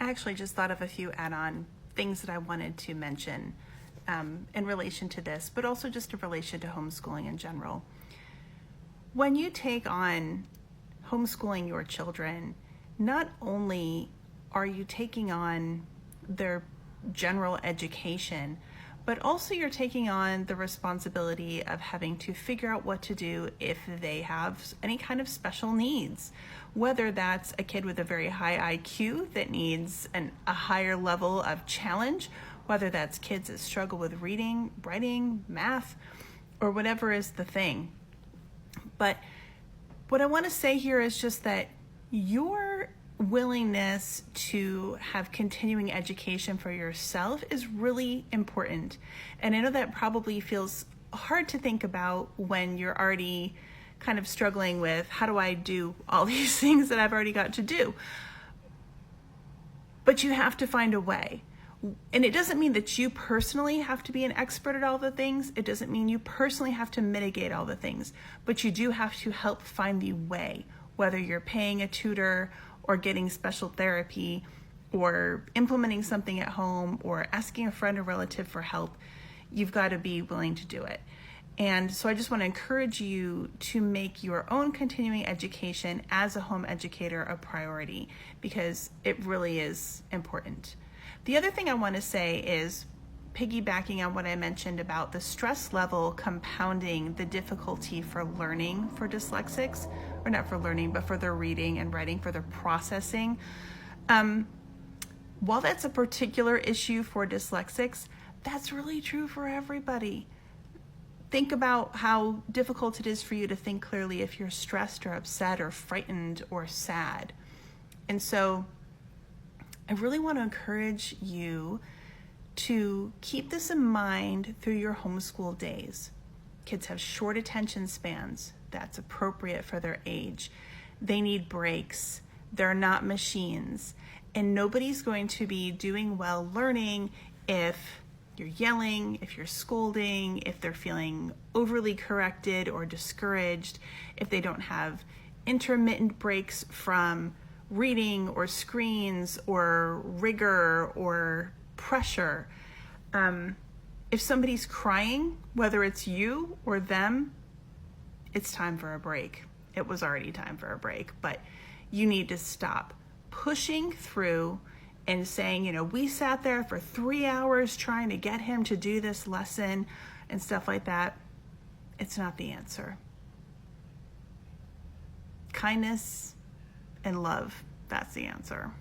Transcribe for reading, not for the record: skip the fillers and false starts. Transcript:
I actually just thought of a few add-on things that I wanted to mention in relation to this, but also just in relation to homeschooling in general. When you take on homeschooling your children, not only are you taking on their general education, but also you're taking on the responsibility of having to figure out what to do if they have any kind of special needs, whether that's a kid with a very high IQ that needs a higher level of challenge, whether that's kids that struggle with reading, writing, math, or whatever is the thing. But what I want to say here is just that your willingness to have continuing education for yourself is really important. And I know that probably feels hard to think about when you're already kind of struggling with, how do I do all these things that I've already got to do? But you have to find a way. And it doesn't mean that you personally have to be an expert at all the things. It doesn't mean you personally have to mitigate all the things, but you do have to help find the way, whether you're paying a tutor or getting special therapy or implementing something at home or asking a friend or relative for help. You've got to be willing to do it. And so I just want to encourage you to make your own continuing education as a home educator a priority, because it really is important. The other thing I want to say is, piggybacking on what I mentioned about the stress level compounding the difficulty for learning for dyslexics, or not for learning, but for their reading and writing, for their processing. While that's a particular issue for dyslexics, that's really true for everybody. Think about how difficult it is for you to think clearly if you're stressed or upset or frightened or sad. And so I really want to encourage you to keep this in mind through your homeschool days. Kids have short attention spans. That's appropriate for their age. They need breaks. They're not machines. And nobody's going to be doing well learning if you're yelling, if you're scolding, if they're feeling overly corrected or discouraged, if they don't have intermittent breaks from reading or screens or rigor or pressure. If somebody's crying, whether it's you or them, it's time for a break. It was already time for a break, but you need to stop pushing through and saying, we sat there for 3 hours trying to get him to do this lesson and stuff like that. It's not the answer. Kindness and love, that's the answer.